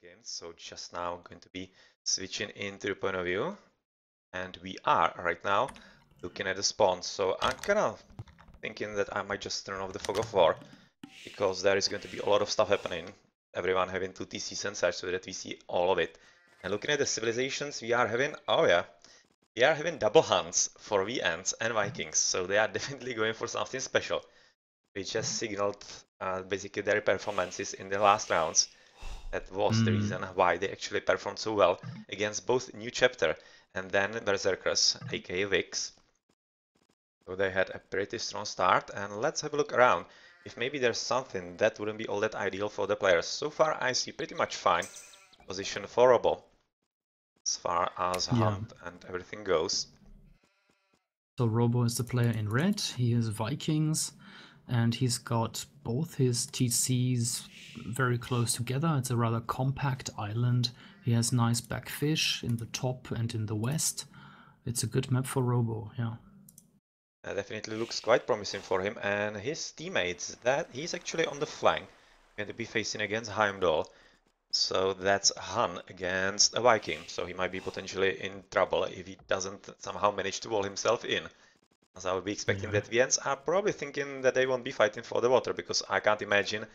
game. So just now going to be switching into the point of view, and we are right now looking at the spawn. So I'm kind of thinking that I might just turn off the fog of war, because there is going to be a lot of stuff happening. Everyone having 2 TCs and such, so that we see all of it. And looking at the civilizations, we are having, oh yeah, we are having double hunts for VNs and Vikings, so they are definitely going for something special. We just signaled basically their performances in the last rounds. That was the reason why they actually performed so well against both New Chapter and then Berserkers, aka Vix. So they had a pretty strong start, and let's have a look around. If maybe there's something that wouldn't be all that ideal for the players. So far I see pretty much fine position for Robo, as far as hunt and everything goes. So Robo is the player in red, he is Vikings, and he's got both his TCs very close together. It's a rather compact island. He has nice backfish in the top and in the west. It's a good map for Robo, yeah. Definitely looks quite promising for him, and his teammates, that he's actually on the flank, going to be facing against Heimdall. So that's Han against a Viking, so he might be potentially in trouble if he doesn't somehow manage to wall himself in. As I would be expecting that VNs are probably thinking that they won't be fighting for the water, because I can't imagine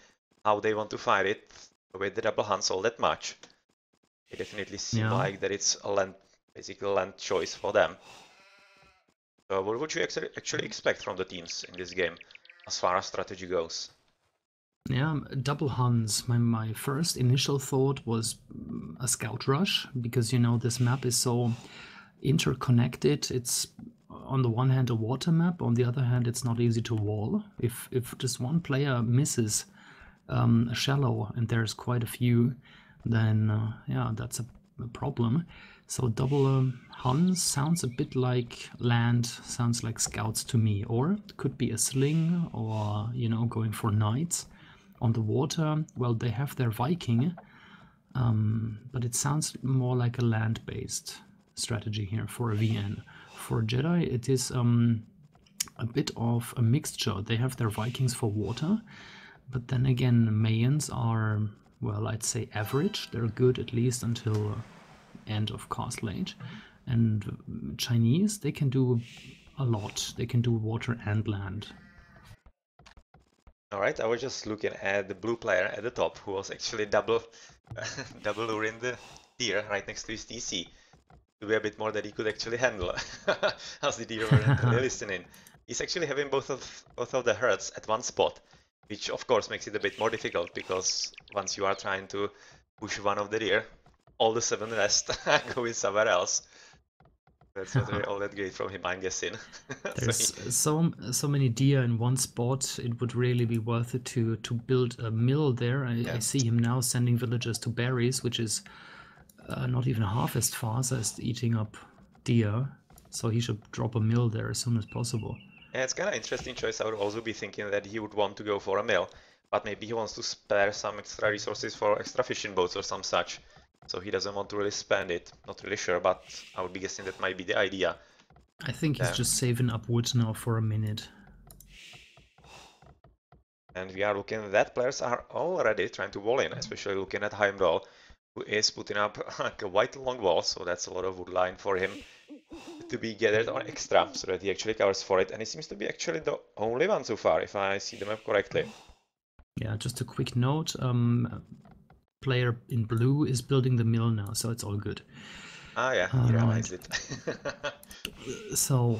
how they want to fight it with the double Huns all that much. They definitely seem like that it's a land, basically land choice for them. So what would you actually expect from the teams in this game, as far as strategy goes? Yeah, double Huns. My first initial thought was a scout rush, because you know this map is so interconnected. It's on the one hand a water map, on the other hand it's not easy to wall. If just one player misses a shallow, and there's quite a few, then yeah, that's a problem. So double Huns sounds a bit like land, sounds like scouts to me, or it could be a sling, or you know, going for knights. On the water, well, they have their Viking, but it sounds more like a land-based strategy here for a VN. For Jedi, it is a bit of a mixture. They have their Vikings for water, but then again, Mayans are, well, I'd say average. They're good at least until end of Castle Age. And Chinese, they can do a lot. They can do water and land. Alright, I was just looking at the blue player at the top, who was actually double luring the deer right next to his TC. To be a bit more that he could actually handle, as the deer weren't really listening. He's actually having both of the herds at one spot, which of course makes it a bit more difficult, because once you are trying to push one of the deer, all the 7 rest are going somewhere else. That's not really all that great from him, I'm guessing. There's so many deer in one spot. It would really be worth it to build a mill there. I see him now sending villagers to berries, which is not even half as fast as eating up deer. So he should drop a mill there as soon as possible. Yeah, it's kind of interesting choice. I would also be thinking that he would want to go for a mill, but maybe he wants to spare some extra resources for extra fishing boats or some such. So he doesn't want to really spend it. Not really sure, but I would be guessing that might be the idea. I think he's just saving up wood now for a minute. And we are looking that players are already trying to wall in, especially looking at Heimdall, who is putting up like a white long wall, so that's a lot of wood line for him to be gathered on extra, so that he actually covers for it, and he seems to be actually the only one so far, if I see the map correctly. Yeah, just a quick note, player in blue is building the mill now, so it's all good. Ah yeah, he realized it. So,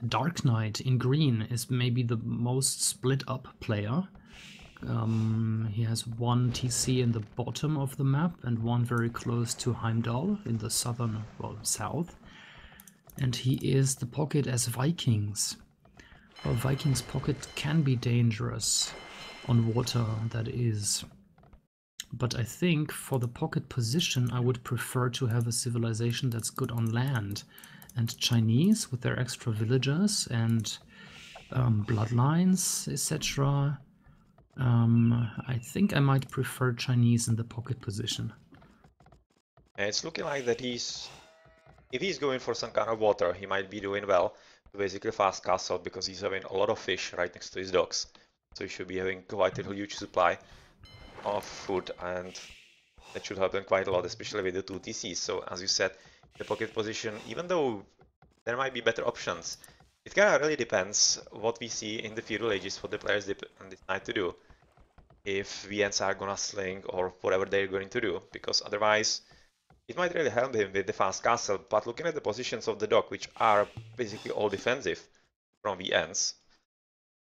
Dark Knight in green is maybe the most split up player. He has one TC in the bottom of the map and one very close to Heimdall in the southern, well, south. And he is the pocket as Vikings. Well, Vikings pocket can be dangerous on water, that is. But I think for the pocket position, I would prefer to have a civilization that's good on land. And Chinese, with their extra villagers and bloodlines, etc., I think I might prefer Chinese in the pocket position. It's looking like that if he's going for some kind of water, he might be doing well to basically fast castle, because he's having a lot of fish right next to his docks. So he should be having quite a huge supply of food and That should help them quite a lot, especially with the 2 TCs. So as you said, the pocket position, even though there might be better options, it kind of really depends what we see in the feudal ages, what the players decide to do. If VNs are gonna sling or whatever they're going to do, because otherwise it might really help him with the fast castle. But looking at the positions of the dock, which are basically all defensive from VNs,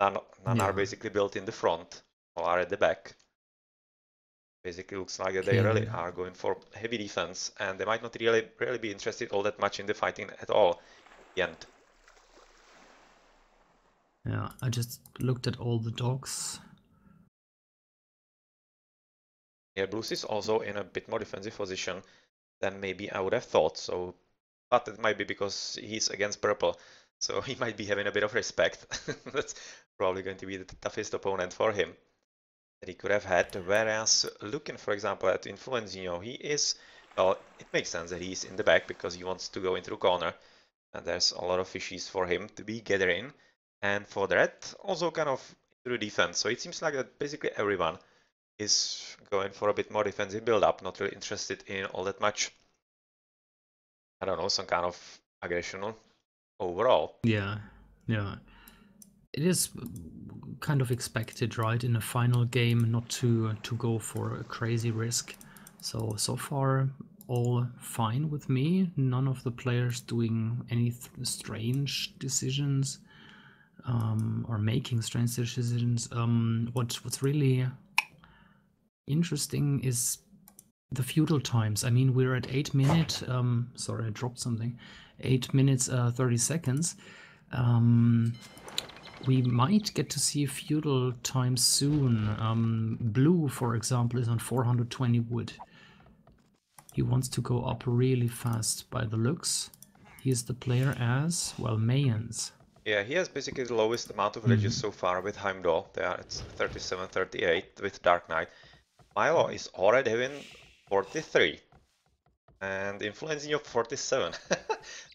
none are Yeah. basically built in the front, all are at the back. Basically looks like that they Okay. really are going for heavy defense, and they might not really be interested all that much in the fighting at all in the end. Yeah, I just looked at all the docks. Yeah, Blues is also in a bit more defensive position than maybe I would have thought, so but it might be because he's against purple, so he might be having a bit of respect. That's probably going to be the toughest opponent for him that he could have had, whereas looking, for example, at Influenzino, he is, well, it makes sense that he's in the back because he wants to go into the corner, and there's a lot of fishies for him to be gathering, and for that, also kind of into the defense, so it seems like that basically everyone is going for a bit more defensive build-up, not really interested in all that much, I don't know, some kind of aggression overall. Yeah, yeah. It is kind of expected, right, in a final game not to go for a crazy risk. So far all fine with me. None of the players doing any strange decisions or making strange decisions. What's really interesting is the feudal times. I mean, we're at 8 minutes. Sorry, I dropped something. 8 minutes 30 seconds. We might get to see feudal times soon. Blue, for example, is on 420 wood. He wants to go up really fast by the looks. He's the player as, well, Mayans. Yeah, he has basically the lowest amount of villages so far with Heimdall. They are at 37, 38 with Dark Knight. Milo is already having 43 and influencing of 47.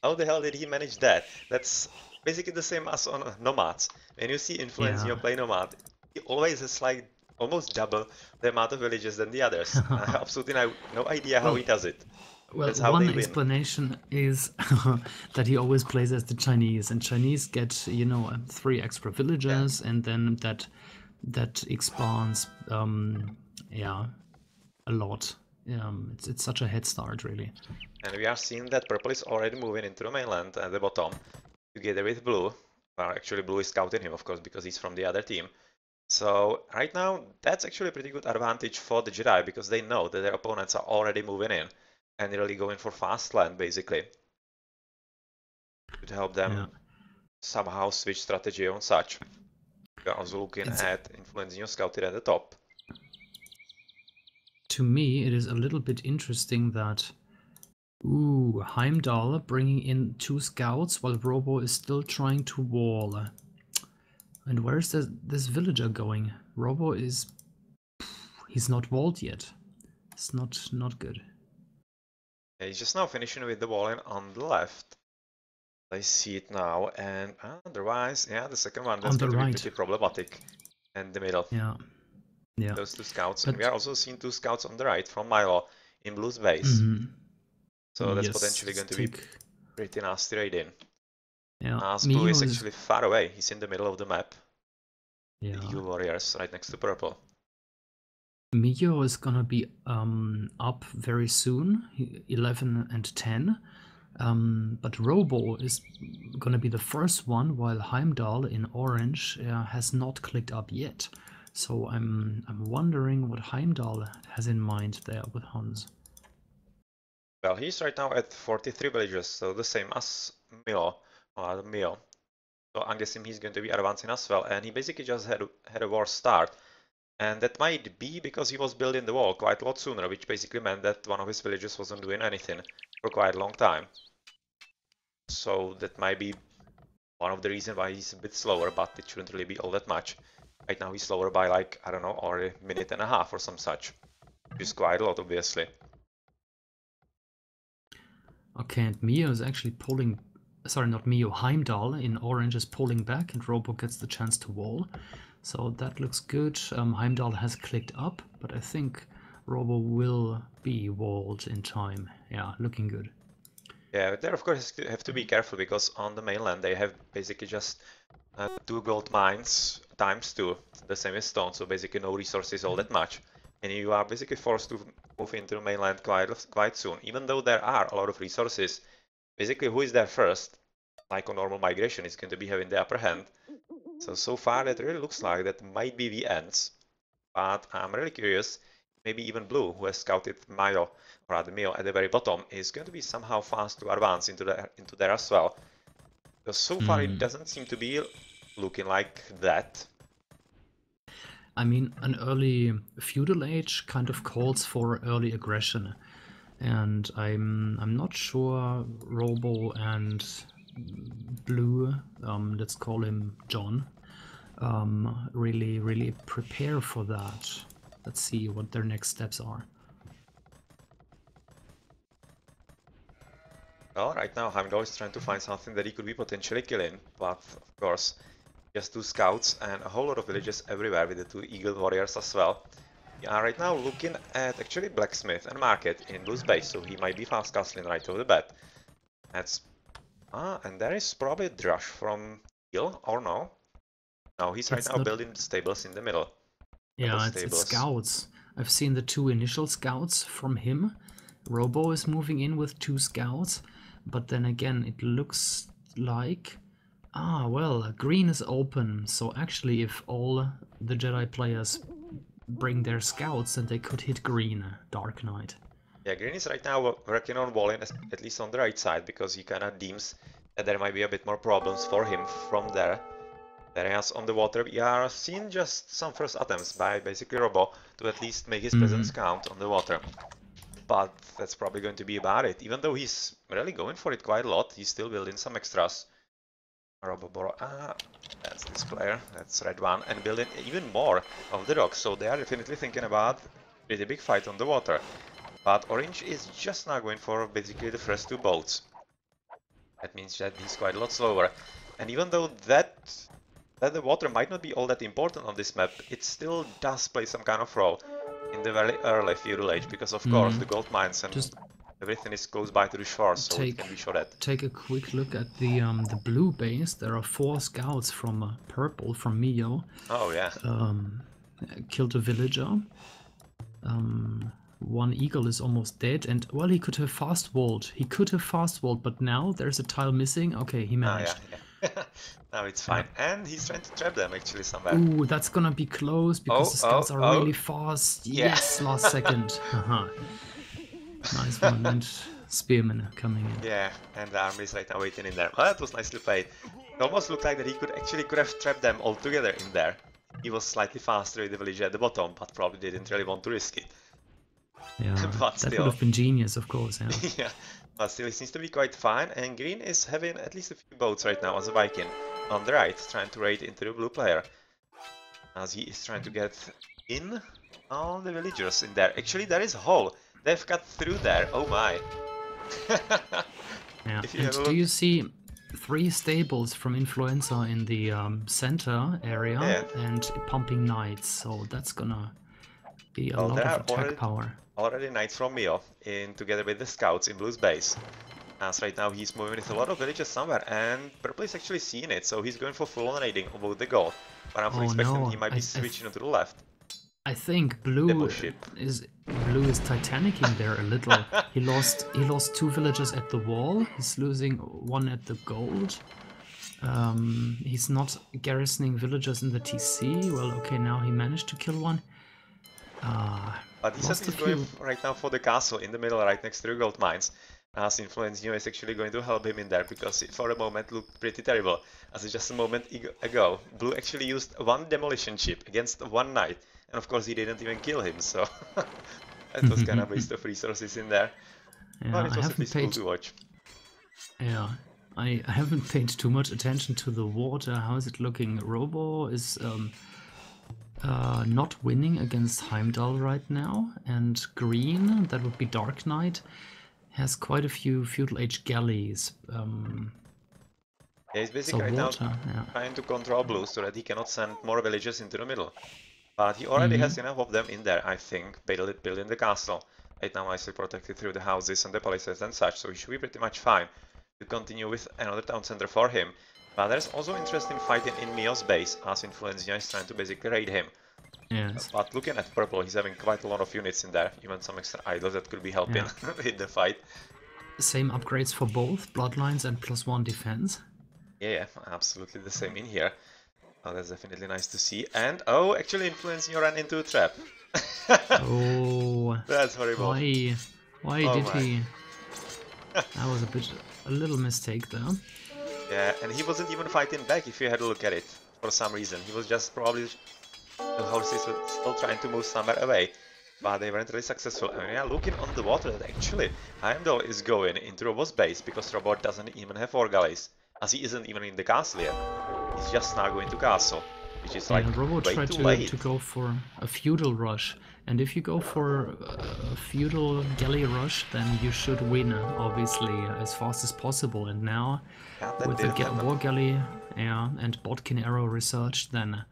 How the hell did he manage that? That's basically the same as on Nomads. When you see influencing Yeah. your play Nomad, he always has like almost double the amount of villages than the others. I have absolutely no idea how he Well, does it. well, That's how one they win. explanation is that he always plays as the Chinese, and Chinese get, you know, 3 extra Yeah. villagers, and then that expands, yeah, a lot. It's such a head start, really. And we are seeing that purple is already moving into the mainland at the bottom, together with blue. Well, actually blue is scouting him, of course, because he's from the other team. So right now, that's actually a pretty good advantage for the Jedi, because they know that their opponents are already moving in and really going for fast land, basically. Should help them Yeah. somehow switch strategy on such. We are also looking It's, at influencing your scouted at the top. to me, it is a little bit interesting that, ooh, Heimdall bringing in 2 scouts while Robo is still trying to wall. And where's this villager going? Robo is, he's not walled yet. It's not good. Yeah, he's just now finishing with the walling on the left. I see it now, and otherwise, yeah, the second one, that's On the going to be right. pretty problematic. And the middle, Yeah. Yeah. those 2 scouts. And we But are also seeing 2 scouts on the right from Milo in Blue's base. So that's yes, potentially let's going to be take. pretty nasty right in. Yeah. As blue Mio is is. actually far away, he's in the middle of the map. The Yeah. Eagle Warriors right next to purple. Mio is gonna be up very soon, 11 and 10. But Robo is gonna be the first one, while Heimdall in orange has not clicked up yet. So I'm wondering what Heimdall has in mind there with Hans. Well, he's right now at 43 villages, so the same as Milo. Mio. So I'm guessing he's going to be advancing as well, and he basically just had a war start. And that might be because he was building the wall quite a lot sooner, which basically meant that one of his villages wasn't doing anything for quite a long time. So that might be one of the reasons why he's a bit slower, but it shouldn't really be all that much. Right now he's slower by like, I don't know, or a minute and a half or some such, which is quite a lot, obviously. Okay, and Mio is actually pulling. Sorry, not Mio. Heimdall in orange is pulling back, and Robo gets the chance to wall. So that looks good. Heimdall has clicked up, but I think Robo will be walled in time. Yeah, looking good. Yeah, but there of course have to be careful because on the mainland they have basically just 2 gold mines times 2, the same as stone, so basically no resources all that much. And you are basically forced to move into the mainland quite soon. Even though there are a lot of resources, basically who is there first, like a normal migration, is going to be having the upper hand. So far it really looks like that might be the ends. But I'm really curious, maybe even Blue, who has scouted Mayo, or rather Mio at the very bottom, is going to be somehow fast to advance into there as well. Because so far it doesn't seem to be looking like that. I mean, an early feudal age kind of calls for early aggression, and I'm not sure Robo and Blue, let's call him John, really prepare for that. Let's see what their next steps are. Well, right now Heimdall is trying to find something that he could be potentially killing, but of course, just 2 scouts and a whole lot of villages everywhere with the 2 eagle warriors as well. We are right now looking at actually blacksmith and market in Blue's base, so he might be fast castling right over the bat. That's and there is probably a Drush from Hill, or no? No, he's right now building stables in the middle. Yeah, it's scouts. I've seen the 2 initial scouts from him. Robo is moving in with 2 scouts, but then again, it looks like... Ah, well, green is open, so actually if all the Jedi players bring their scouts, then they could hit green, Dark Knight. Yeah, green is right now working on walling, at least on the right side, because he kind of deems that there might be a bit more problems for him from there. Areas on the water, we are seeing just some first attempts by basically Robo to at least make his presence count on the water. But that's probably going to be about it. Even though he's really going for it quite a lot, he's still building some extras. Robo, that's this player, that's red one, and building even more of the docks. So they are definitely thinking about pretty big fight on the water. But orange is just now going for basically the first 2 boats. That means that he's quite a lot slower. And even though that the water might not be all that important on this map, it still does play some kind of role in the very early feudal age, because of course the gold mines and everything is close by to the shore, so it can be shot at. Take a quick look at the blue base. There are 4 scouts from purple, from Mio. Oh yeah. Killed a villager. 1 eagle is almost dead, and well, he could have fast walled. But now there's a tile missing. Okay, he managed. Yeah. Now it's fine. And he's trying to trap them actually somewhere. Ooh, that's gonna be close because the scouts are really fast. Yeah. Yes, last second. Nice one, and spearmen coming in. Yeah, and the army is right now waiting in there. Well, that was nicely played. It almost looked like that he could have trapped them all together in there. He was slightly faster with the villager at the bottom, but probably didn't really want to risk it. Yeah, but that would have been genius, of course. Yeah. Yeah, but still it seems to be quite fine. And green is having at least a few boats right now as a Viking on the right, trying to raid into the blue player, as he is trying to get in on the villagers in there. Actually, there is a hole. They've cut through there. Oh my. Yeah. And do you see 3 stables from Influenza in the center area and pumping knights? So that's gonna be a lot of attack power. Already knights from Mio in together with the scouts in Blue's base. As right now he's moving with a lot of villages somewhere, and Purple is actually seeing it, so he's going for full-on raiding on both the goal. But I'm expecting he might be switching to the left. I think Blue is Titanicing there a little. He lost 2 villagers at the wall. He's losing 1 at the gold. He's not garrisoning villagers in the TC. Well, okay, now he managed to kill 1. But he says he's going right now for the castle in the middle, right next to the gold mines. As Influence Neo is actually going to help him in there, because it for a moment looked pretty terrible. As just a moment ago, Blue actually used 1 demolition chip against 1 knight. And of course he didn't even kill him, so that was kind of a waste of resources in there. Yeah, but it was at least cool to watch. Yeah, I haven't paid too much attention to the water. How is it looking? Robo is not winning against Heimdall right now, and green, that would be Dark Knight, has quite a few feudal age galleys. Yeah, he's basically right now trying to control blue so that he cannot send more villagers into the middle. But he already has enough of them in there, I think, building the castle. Right now nicely protected through the houses and the palisades and such, so he should be pretty much fine to continue with another town center for him. But there's also interesting fighting in Mio's base, as Influenzia is trying to basically raid him. Yes. But looking at purple, he's having quite a lot of units in there, even some extra idols that could be helping in the fight. Same upgrades for both bloodlines and +1 defense. Yeah, absolutely the same in here. Oh, that's definitely nice to see. And oh, actually, Influenzia ran into a trap. Oh, That's horrible. Why Oh did my. he? That was a little mistake there. Yeah, and he wasn't even fighting back if you had a look at it, for some reason. He was just probably, the horses were still trying to move somewhere away, but they weren't really successful. And yeah, looking on the water, that actually Heimdall is going into Robot's base, because Robot doesn't even have 4 galleys, as he isn't even in the castle yet. He's just now going to castle, which is like Robot way tried too late. to go for a feudal rush, and if you go for a feudal galley rush, then you should win, obviously, as fast as possible. And now, with the war galley and Botkin arrow researched, then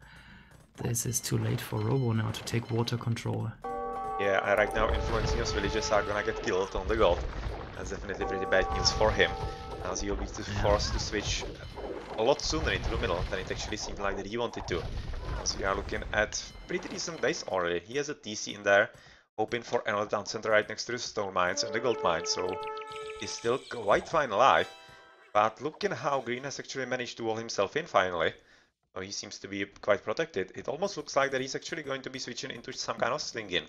this is too late for Robo now to take water control. Yeah, right now Influenzia's villages are gonna get killed on the gold. That's definitely pretty bad news for him, as he'll be forced to switch a lot sooner into the middle than it actually seemed like that he wanted to. As we are looking at pretty decent base already. He has a TC in there, hoping for another town center right next to the stone mines and the gold mines, so he's still quite fine alive. But looking how Green has actually managed to wall himself in finally. So he seems to be quite protected. It almost looks like that he's actually going to be switching into some kind of slinging,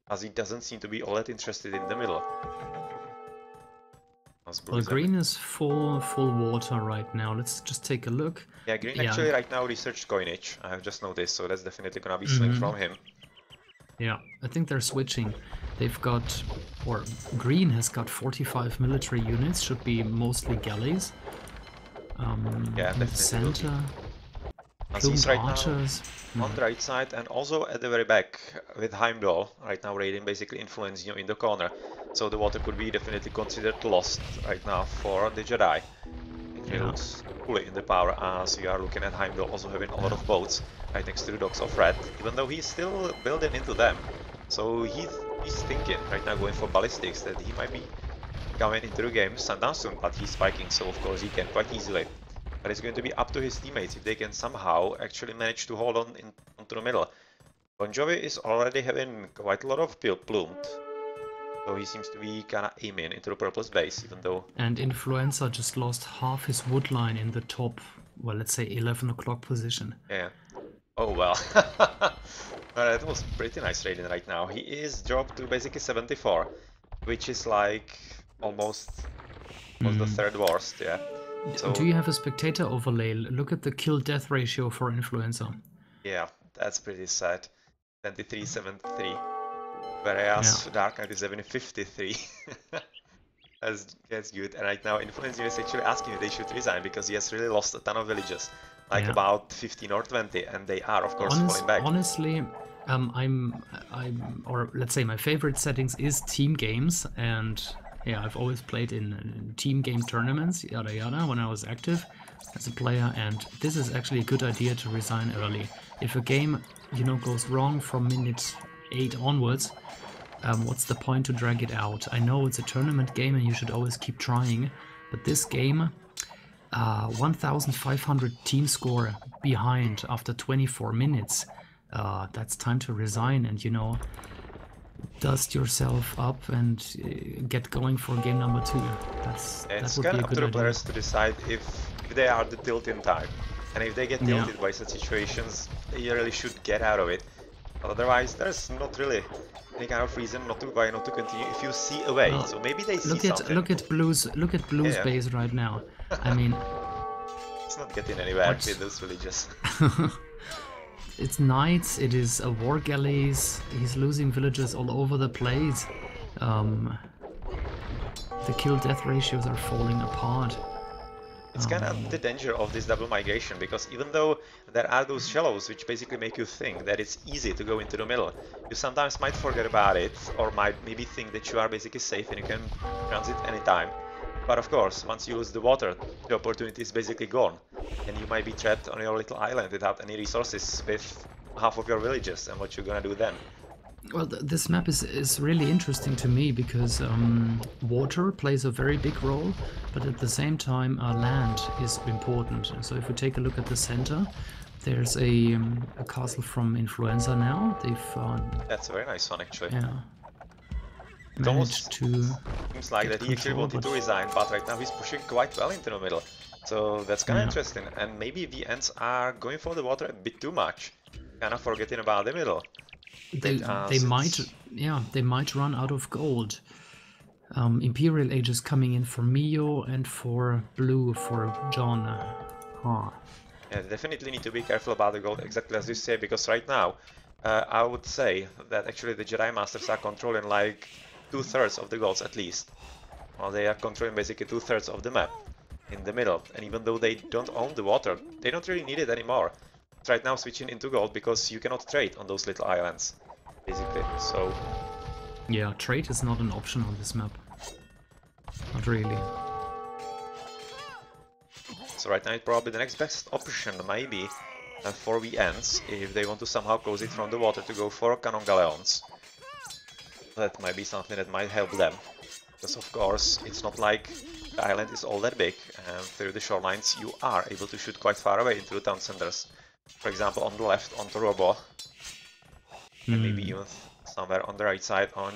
as he doesn't seem to be all that interested in the middle. Well, Green is full water right now. Let's just take a look. Yeah, Green actually right now researched coinage. I have just noticed, so that's definitely gonna be sling from him. Yeah, I think they're switching. They've got, or Green has got 45 military units, should be mostly galleys. Yeah, in the center. As he's right archers. now on the right side, and also at the very back with Heimdall right now raiding basically Influenzia in the corner. So the water could be definitely considered lost right now for the Jedi. It looks fully in the power, as we are looking at Heimdall also having a lot of boats right next to the docks of Red, even though he's still building into them. So he's thinking right now going for ballistics that he might be coming into the game sundown soon, but he's spiking, so of course he can quite easily. But it's going to be up to his teammates if they can somehow actually manage to hold on onto the middle. Bon Jovi is already having quite a lot of plumed, so he seems to be kind of aiming into the purple's base, even though... And Influenza just lost half his wood line in the top, well, let's say 11 o'clock position. Yeah. Oh well. That was pretty nice raiding right now. He is dropped to basically 74, which is like almost the third worst, yeah. So, do you have a spectator overlay? Look at the kill-death ratio for Influenza. Yeah, that's pretty sad. 23-73. Whereas Dark Knight is having 53. That's good. And right now Influenza is actually asking if they should resign, because he has really lost a ton of villages. Like about 15 or 20, and they are of course falling back. Honestly, or let's say my favorite settings is team games, and yeah, I've always played in team game tournaments, yada yada, when I was active as a player, and this is actually a good idea to resign early. If a game, you know, goes wrong from minute 8 onwards, what's the point to drag it out? I know it's a tournament game and you should always keep trying, but this game, 1,500 team score behind after 24 minutes, that's time to resign and, you know, dust yourself up and get going for game number 2. It's kind of up to the players to decide if they are the tilting type, and if they get tilted by such situations, they really should get out of it. Otherwise, there's not really any kind of reason not to continue if you see a way. So maybe they see something. Look at Blue's base right now. I mean, it's not getting anywhere with those villages. It's knights, it is a war galleys, he's losing villages all over the place. The kill-death ratios are falling apart. It's kind of the danger of this double migration, because even though there are those shallows which basically make you think that it's easy to go into the middle, you sometimes might forget about it, or might maybe think that you are basically safe and you can transit anytime. But of course, once you lose the water, the opportunity is basically gone, and you might be trapped on your little island without any resources with half of your villages, and what you're gonna do then? Well, this map is really interesting to me because water plays a very big role, but at the same time land is important. So if we take a look at the center, there's a castle from Influenza now. They've That's a very nice one, actually. yeah, It managed almost to seems like get that he actually control, wanted but to resign, but right now he's pushing quite well into the middle. So that's kind of yeah, interesting. And maybe the Ents are going for the water a bit too much, kind of forgetting about the middle. they might, Since yeah, they might run out of gold. Imperial Age is coming in for Mio and for Blue for John. Huh. yeah, they definitely need to be careful about the gold, exactly as you say, because right now I would say that actually the Jedi Masters are controlling like 2/3 of the golds at least. Well, they are controlling basically 2/3 of the map in the middle, and even though they don't own the water, they don't really need it anymore. It's right now switching into gold because you cannot trade on those little islands, basically. So Yeah, trade is not an option on this map. Not really. So right now it's probably the next best option, maybe, for VNs, if they want to somehow close it from the water to go for cannon galleons. That might be something that might help them. Because of course, it's not like the island is all that big, and through the shorelines you are able to shoot quite far away into the town centers. For example, on the left on Torobo, and maybe even somewhere on the right side on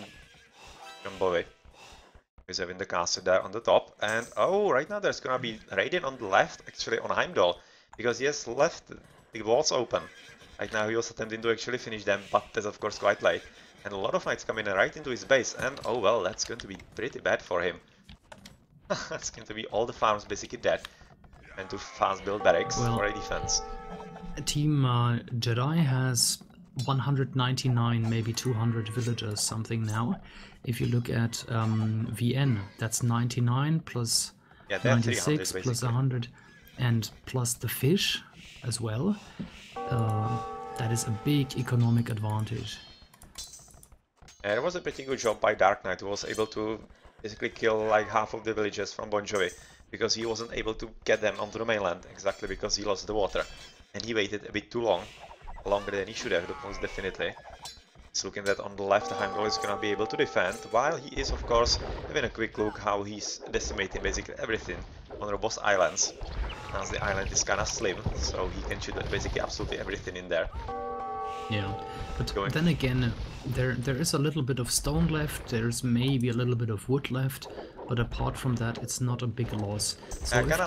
Jumbovi. Is having the castle there on the top, and oh, right now there's gonna be raiding on the left, actually on Heimdall, because he has left the walls open. Right now he was attempting to actually finish them, but that's of course quite late. And a lot of knights coming right into his base, and oh well, that's going to be pretty bad for him. That's going to be all the farms basically dead, and to fast build barracks for a defense. Team Jedi has 199, maybe 200 villagers something now. If you look at VN, that's 99 plus Yeah, they're 96 300 plus basically. 100 and plus the fish as well. That is a big economic advantage. It was a pretty good job by Dark Knight, who was able to basically kill like half of the villagers from Bon Jovi, because he wasn't able to get them onto the mainland, exactly because he lost the water. And he waited a bit too long, longer than he should have, most definitely. He's looking that on the left, Heimdall is gonna be able to defend, while he is of course having a quick look how he's decimating basically everything on the boss islands, as the island is kinda slim, so he can shoot basically absolutely everything in there. Yeah, but then again, there is a little bit of stone left, there's maybe a little bit of wood left, but apart from that, it's not a big loss. So if kinda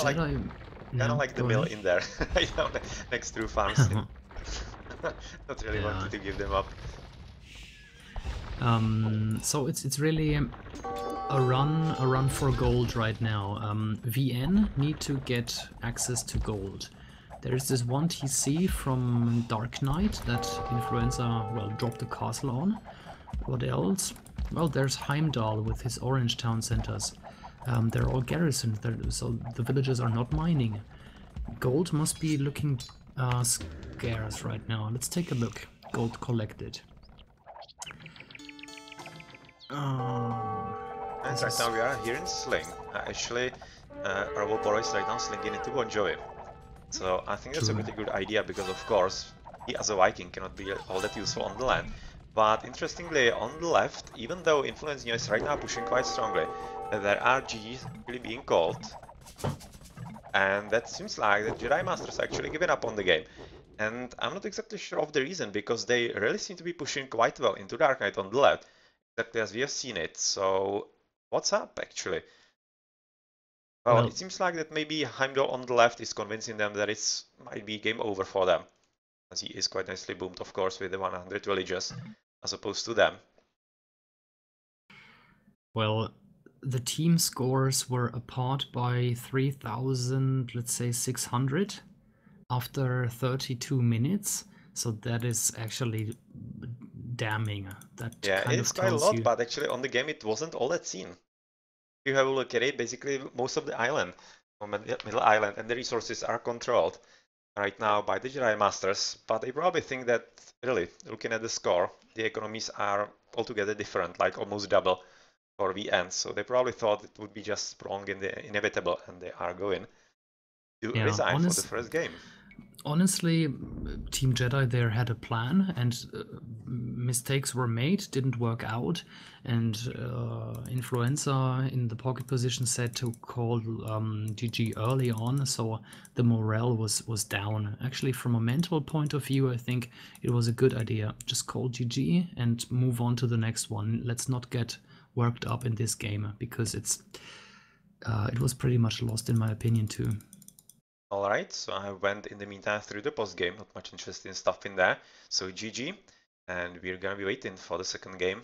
like the mill in there, next to farms. Not really wanted to give them up. So it's really a run for gold right now. VN need to get access to gold. There is this one TC from Dark Knight that Influenza, well, dropped the castle on. What else? Well, there's Heimdall with his orange town centers. They're all garrisoned, so the villagers are not mining. Gold must be looking scarce right now. Let's take a look. Gold collected. And right now we are here in Sling. Actually, Robo is right now slinging into Bon Jovi. So I think that's a pretty good idea because of course he as a Viking cannot be all that useful on the land. But interestingly on the left, even though Influence Neo is right now pushing quite strongly, there are GGs really being called. And that seems like the Jedi Masters actually giving up on the game. And I'm not exactly sure of the reason, because they really seem to be pushing quite well into Dark Knight on the left, exactly as we have seen it. So what's up actually? Well, it seems like that maybe Heimdall on the left is convincing them that it might be game over for them, as he is quite nicely boomed, of course, with the 100 villages, as opposed to them. Well, the team scores were apart by 3,000, let's say 600 after 32 minutes. So that is actually damning. That yeah, kind it's of quite a tells lot, you. but actually on the game it wasn't all that seen. If you have a look at it, basically most of the island, on the middle island, and the resources are controlled right now by the Jedi Masters, but they probably think that, really, looking at the score, the economies are altogether different, like almost double for VN, so they probably thought it would be just wrong in the inevitable, and they are going to resign for the first game. Honestly, Team Jedi there had a plan, and mistakes were made, didn't work out, and Influenza in the pocket position said to call GG early on, so the morale was down. Actually, from a mental point of view, I think it was a good idea. Just call GG and move on to the next one. Let's not get worked up in this game, because it was pretty much lost in my opinion too. Alright, so I went in the meantime through the post game, not much interesting stuff in there. So GG, and we're gonna be waiting for the second game.